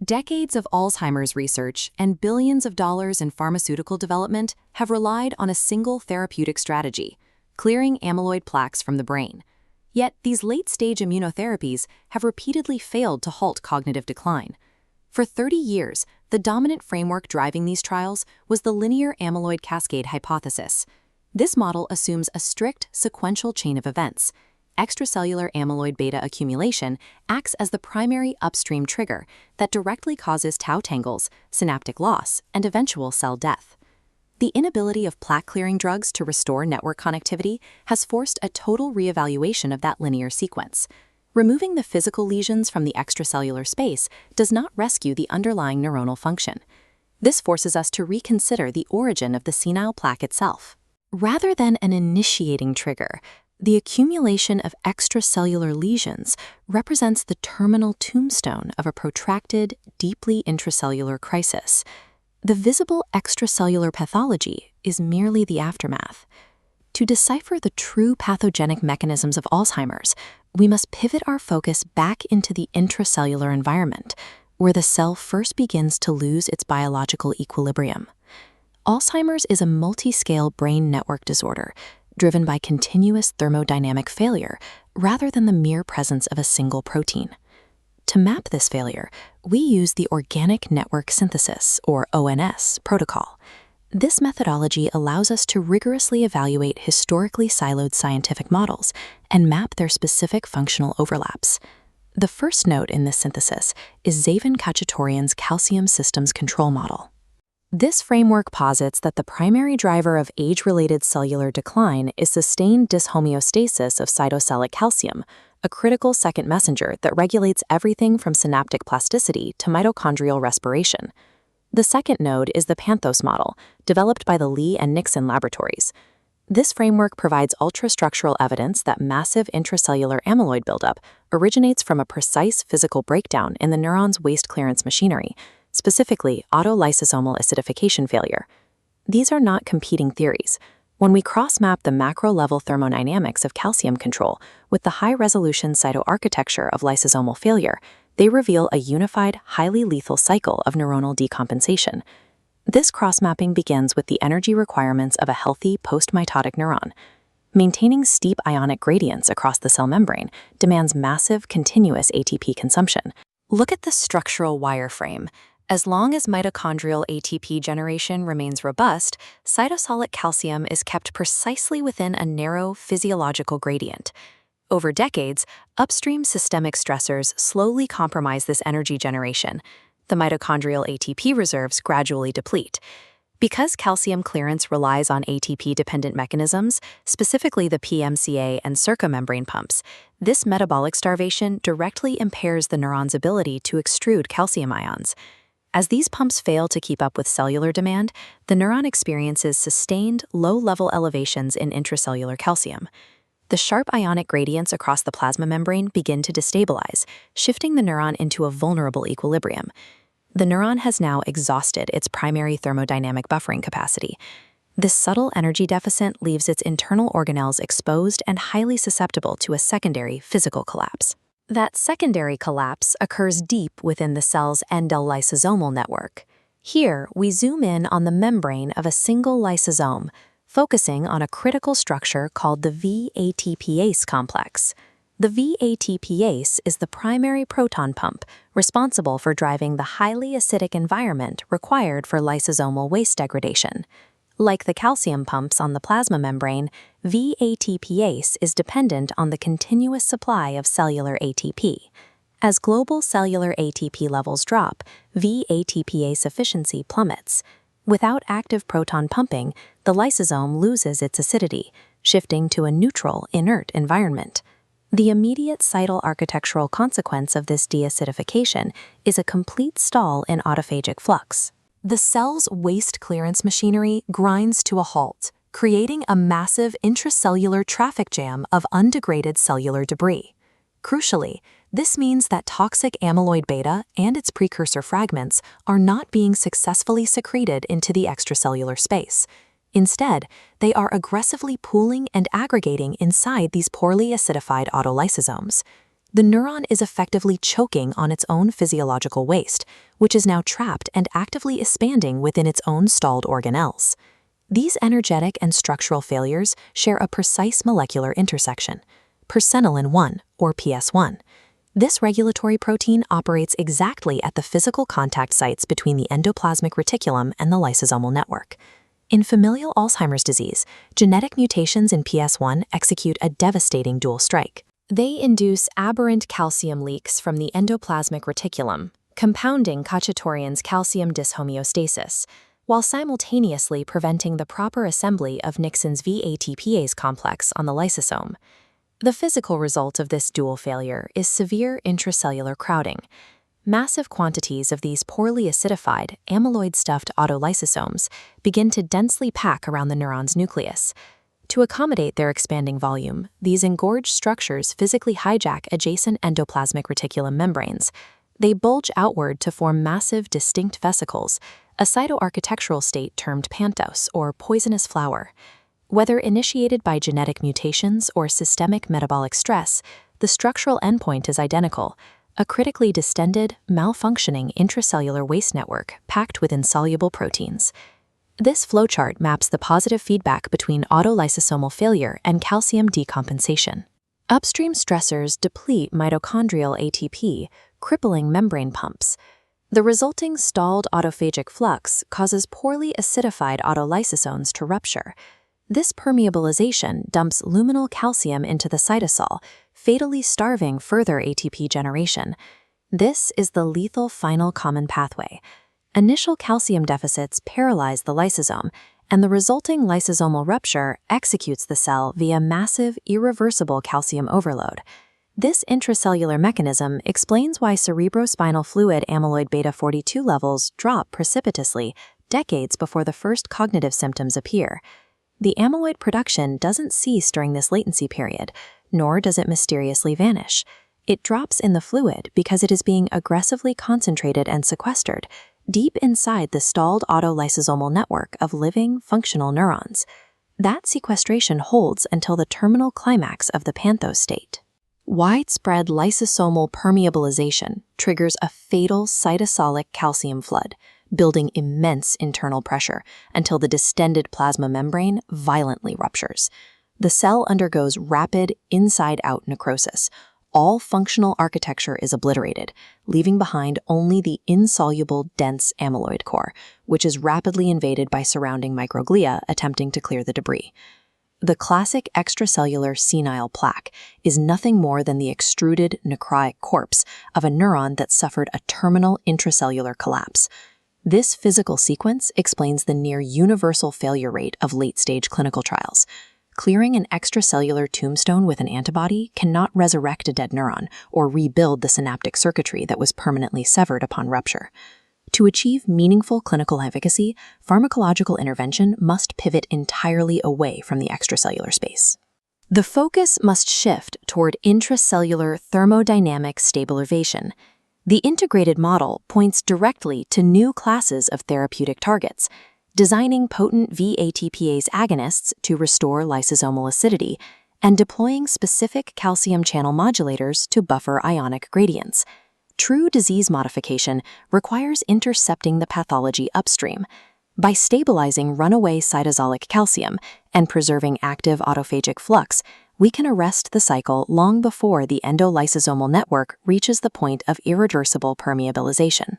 Decades of Alzheimer's research and billions of dollars in pharmaceutical development have relied on a single therapeutic strategy: clearing amyloid plaques from the brain. Yet these late-stage immunotherapies have repeatedly failed to halt cognitive decline. For 30 years, the dominant framework driving these trials was the linear amyloid cascade hypothesis. This model assumes a strict, sequential chain of events. Extracellular amyloid beta accumulation acts as the primary upstream trigger that directly causes tau tangles, synaptic loss, and eventual cell death. The inability of plaque-clearing drugs to restore network connectivity has forced a total reevaluation of that linear sequence. Removing the physical lesions from the extracellular space does not rescue the underlying neuronal function. This forces us to reconsider the origin of the senile plaque itself. Rather than an initiating trigger, the accumulation of extracellular lesions represents the terminal tombstone of a protracted, deeply intracellular crisis. The visible extracellular pathology is merely the aftermath. To decipher the true pathogenic mechanisms of Alzheimer's, we must pivot our focus back into the intracellular environment, where the cell first begins to lose its biological equilibrium. Alzheimer's is a multi-scale brain network disorder driven by continuous thermodynamic failure rather than the mere presence of a single protein. To map this failure, we use the Organic Network Synthesis, or ONS, protocol. This methodology allows us to rigorously evaluate historically siloed scientific models and map their specific functional overlaps. The first note in this synthesis is Zayvon Khachaturian's calcium systems control model. This framework posits that the primary driver of age-related cellular decline is sustained dyshomeostasis of cytosolic calcium, a critical second messenger that regulates everything from synaptic plasticity to mitochondrial respiration. The second node is the Panthos model, developed by the Lee and Nixon laboratories. This framework provides ultrastructural evidence that massive intracellular amyloid buildup originates from a precise physical breakdown in the neuron's waste clearance machinery, specifically autolysosomal acidification failure. These are not competing theories. When we cross-map the macro-level thermodynamics of calcium control with the high-resolution cytoarchitecture of lysosomal failure, they reveal a unified, highly lethal cycle of neuronal decompensation. This cross-mapping begins with the energy requirements of a healthy post-mitotic neuron. Maintaining steep ionic gradients across the cell membrane demands massive, continuous ATP consumption. Look at the structural wireframe. As long as mitochondrial ATP generation remains robust, cytosolic calcium is kept precisely within a narrow physiological gradient. Over decades, upstream systemic stressors slowly compromise this energy generation. The mitochondrial ATP reserves gradually deplete. Because calcium clearance relies on ATP-dependent mechanisms, specifically the PMCA and circumembrane pumps, this metabolic starvation directly impairs the neuron's ability to extrude calcium ions. As these pumps fail to keep up with cellular demand, the neuron experiences sustained, low-level elevations in intracellular calcium. The sharp ionic gradients across the plasma membrane begin to destabilize, shifting the neuron into a vulnerable equilibrium. The neuron has now exhausted its primary thermodynamic buffering capacity. This subtle energy deficit leaves its internal organelles exposed and highly susceptible to a secondary physical collapse. That secondary collapse occurs deep within the cell's endolysosomal network. Here, we zoom in on the membrane of a single lysosome, focusing on a critical structure called the VATPase complex. The VATPase is the primary proton pump responsible for driving the highly acidic environment required for lysosomal waste degradation. Like the calcium pumps on the plasma membrane, VATPase is dependent on the continuous supply of cellular ATP. As global cellular ATP levels drop, VATPase efficiency plummets. Without active proton pumping, the lysosome loses its acidity, shifting to a neutral, inert environment. The immediate cytal architectural consequence of this deacidification is a complete stall in autophagic flux. The cell's waste clearance machinery grinds to a halt, creating a massive intracellular traffic jam of undegraded cellular debris. Crucially, this means that toxic amyloid beta and its precursor fragments are not being successfully secreted into the extracellular space. Instead, they are aggressively pooling and aggregating inside these poorly acidified autolysosomes. The neuron is effectively choking on its own physiological waste, which is now trapped and actively expanding within its own stalled organelles. These energetic and structural failures share a precise molecular intersection, presenilin 1, or PS1. This regulatory protein operates exactly at the physical contact sites between the endoplasmic reticulum and the lysosomal network. In familial Alzheimer's disease, genetic mutations in PS1 execute a devastating dual strike. They induce aberrant calcium leaks from the endoplasmic reticulum, compounding Khachaturian's calcium dyshomeostasis, while simultaneously preventing the proper assembly of Nixon's VATPase complex on the lysosome. The physical result of this dual failure is severe intracellular crowding. Massive quantities of these poorly acidified, amyloid-stuffed autolysosomes begin to densely pack around the neuron's nucleus. To accommodate their expanding volume, these engorged structures physically hijack adjacent endoplasmic reticulum membranes. They bulge outward to form massive, distinct vesicles, a cytoarchitectural state termed pantos, or poisonous flower. Whether initiated by genetic mutations or systemic metabolic stress, the structural endpoint is identical: a critically distended, malfunctioning intracellular waste network packed with insoluble proteins. This flowchart maps the positive feedback between autolysosomal failure and calcium decompensation. Upstream stressors deplete mitochondrial ATP, crippling membrane pumps. The resulting stalled autophagic flux causes poorly acidified autolysosomes to rupture. This permeabilization dumps luminal calcium into the cytosol, fatally starving further ATP generation. This is the lethal final common pathway. Initial calcium deficits paralyze the lysosome, and the resulting lysosomal rupture executes the cell via massive, irreversible calcium overload. This intracellular mechanism explains why cerebrospinal fluid amyloid beta 42 levels drop precipitously decades before the first cognitive symptoms appear. The amyloid production doesn't cease during this latency period, nor does it mysteriously vanish. It drops in the fluid because it is being aggressively concentrated and sequestered deep inside the stalled autolysosomal network of living, functional neurons. That sequestration holds until the terminal climax of the panthos state. Widespread lysosomal permeabilization triggers a fatal cytosolic calcium flood, building immense internal pressure until the distended plasma membrane violently ruptures. The cell undergoes rapid inside-out necrosis. All functional architecture is obliterated, leaving behind only the insoluble, dense amyloid core, which is rapidly invaded by surrounding microglia attempting to clear the debris. The classic extracellular senile plaque is nothing more than the extruded necrotic corpse of a neuron that suffered a terminal intracellular collapse. This physical sequence explains the near-universal failure rate of late-stage clinical trials. Clearing an extracellular tombstone with an antibody cannot resurrect a dead neuron or rebuild the synaptic circuitry that was permanently severed upon rupture. To achieve meaningful clinical efficacy, pharmacological intervention must pivot entirely away from the extracellular space. The focus must shift toward intracellular thermodynamic stabilization. The integrated model points directly to new classes of therapeutic targets, designing potent VATPase agonists to restore lysosomal acidity, and deploying specific calcium channel modulators to buffer ionic gradients. True disease modification requires intercepting the pathology upstream. By stabilizing runaway cytosolic calcium and preserving active autophagic flux, we can arrest the cycle long before the endolysosomal network reaches the point of irreversible permeabilization.